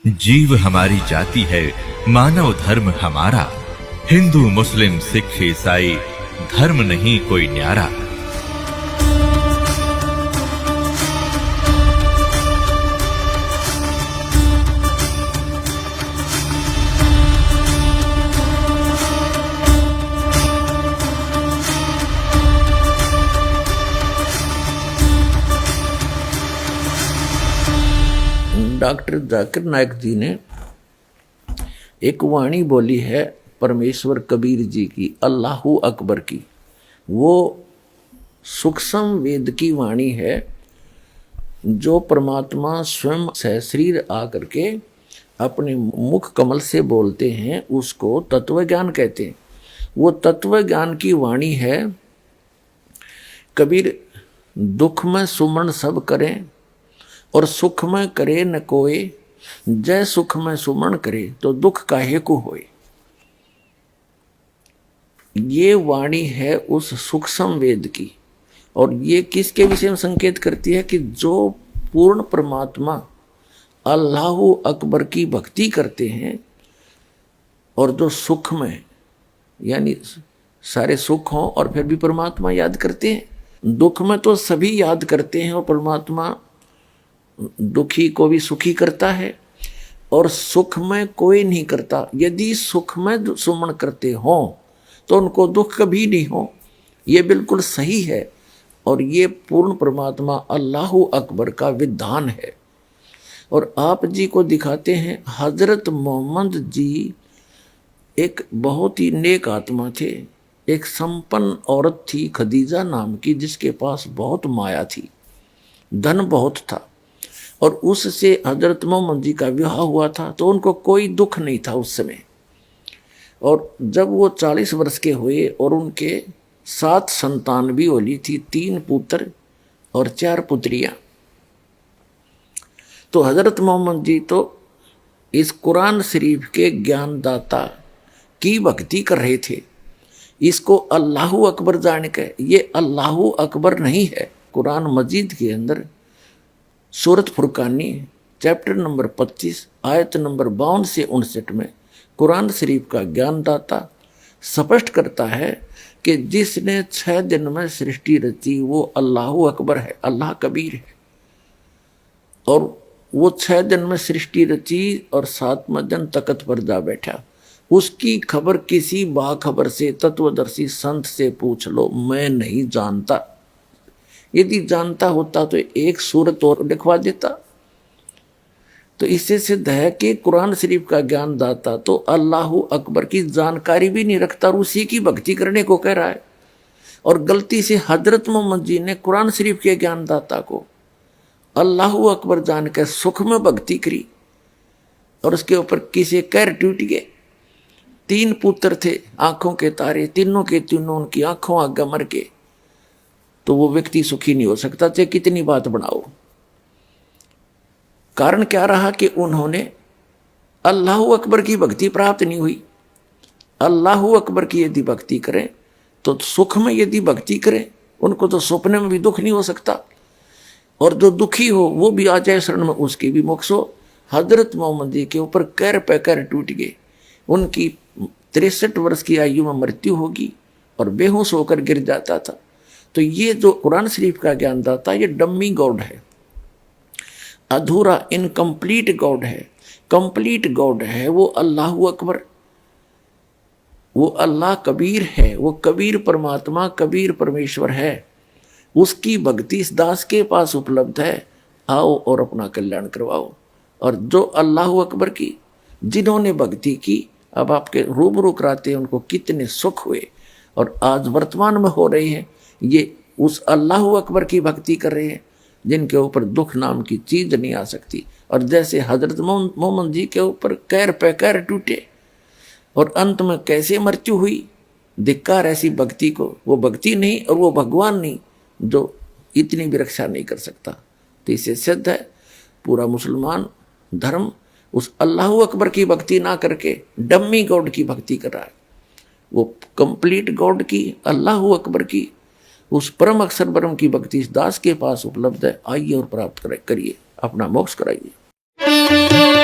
जीव हमारी जाति है, मानव धर्म हमारा। हिंदू मुस्लिम सिख ईसाई धर्म नहीं कोई न्यारा। डॉक्टर जाकिर नायक जी ने एक वाणी बोली है परमेश्वर कबीर जी की, अल्लाहू अकबर की। वो सूक्ष्म वेद की वाणी है जो परमात्मा स्वयं सहशरीर आकर के अपने मुख कमल से बोलते हैं, उसको तत्व ज्ञान कहते हैं। वो तत्व ज्ञान की वाणी है। कबीर दुख में सुमन सब करें और सुख में करे न कोय, जय सुख में सुमन करे तो दुख काहे को होए। ये वाणी है उस सूक्ष्म वेद की। और ये किसके विषय में संकेत करती है कि जो पूर्ण परमात्मा अल्लाहू अकबर की भक्ति करते हैं और जो सुख में यानी सारे सुख हों और फिर भी परमात्मा याद करते हैं, दुख में तो सभी याद करते हैं और परमात्मा दुखी को भी सुखी करता है और सुख में कोई नहीं करता। यदि सुख में सुमन करते हो तो उनको दुख कभी नहीं हो। ये बिल्कुल सही है और ये पूर्ण परमात्मा अल्लाहू अकबर का विधान है। और आप जी को दिखाते हैं, हजरत मोहम्मद जी एक बहुत ही नेक आत्मा थे। एक संपन्न औरत थी खदीजा नाम की, जिसके पास बहुत माया थी, धन बहुत था। और उससे हजरत मोहम्मद जी का विवाह हुआ था तो उनको कोई दुख नहीं था उस समय। और जब वो 40 वर्ष के हुए और उनके 7 संतान भी होली थी, 3 पुत्र और 4 पुत्रियां। तो हजरत मोहम्मद जी तो इस कुरान शरीफ के ज्ञानदाता की भक्ति कर रहे थे। इसको अल्लाहू अकबर जान के, ये अल्लाहू अकबर नहीं है। कुरान मजीद के अंदर सूरत फुरकानी चैप्टर नंबर 25 आयत नंबर 52 से 59 में कुरान शरीफ का ज्ञानदाता स्पष्ट करता है कि जिसने 6 दिन में सृष्टि रची वो अल्लाहू अकबर है, अल्लाह कबीर है। और वो 6 दिन में सृष्टि रची और 7वें दिन तख्त पर जा बैठा। उसकी खबर किसी बाखबर से, तत्वदर्शी संत से पूछ लो, मैं नहीं जानता। यदि जानता होता तो एक सूरत और लिखवा देता। तो इससे सिद्ध है कि कुरान शरीफ का ज्ञानदाता तो अल्लाहू अकबर की जानकारी भी नहीं रखता और उसी की भक्ति करने को कह रहा है। और गलती से हजरत मोहम्मद जी ने कुरान शरीफ के ज्ञानदाता को अल्लाहू अकबर जान कर सुख में भक्ति करी और उसके ऊपर किसी कैर टूट गए। 3 पुत्र थे, आंखों के तारे, तीनों के तीनों उनकी आंखों आगे मर गए। तो वो व्यक्ति सुखी नहीं हो सकता, चाहे कितनी बात बनाओ। कारण क्या रहा कि उन्होंने अल्लाहू अकबर की भक्ति प्राप्त नहीं हुई। अल्लाहू अकबर की यदि भक्ति करें तो सुख में यदि भक्ति करें, उनको तो सपने में भी दुख नहीं हो सकता। और जो दुखी हो वो भी आ जाए शरण में, उसकी भी मोक्ष हो। हजरत मोहम्मद जी के ऊपर कैर पे कैर टूट गए। उनकी 63 वर्ष की आयु में मृत्यु होगी और बेहोश होकर गिर जाता था। तो ये जो कुरान शरीफ का ज्ञानदाता, ये डम्मी गॉड है, अधूरा इनकम्प्लीट गॉड है। कंप्लीट गॉड है वो अल्लाहू अकबर, वो अल्लाह कबीर है, वो कबीर परमात्मा, कबीर परमेश्वर है। उसकी भक्ति इस दास के पास उपलब्ध है। आओ और अपना कल्याण करवाओ। और जो अल्लाहू अकबर की जिन्होंने भक्ति की, अब आपके रूबरू कराते हैं उनको कितने सुख हुए और आज वर्तमान में हो रहे हैं। ये उस अल्लाहू अकबर की भक्ति कर रहे हैं जिनके ऊपर दुख नाम की चीज नहीं आ सकती। और जैसे हजरत मोहम्मद जी के ऊपर कैर पे कैर टूटे और अंत में कैसे मृत्यु हुई, धिक्कार ऐसी भक्ति को। वो भक्ति नहीं और वो भगवान नहीं जो इतनी भी रक्षा नहीं कर सकता। तो इससे सिद्ध है पूरा मुसलमान धर्म उस अल्लाहू अकबर की भक्ति ना करके डम्मी गॉड की भक्ति कर रहा है। वो कंप्लीट गॉड की, अल्लाहू अकबर की, उस परम अक्षर ब्रह्म की भक्ति इस दास के पास उपलब्ध है। आइए और प्राप्त करिए, अपना मोक्ष कराइए।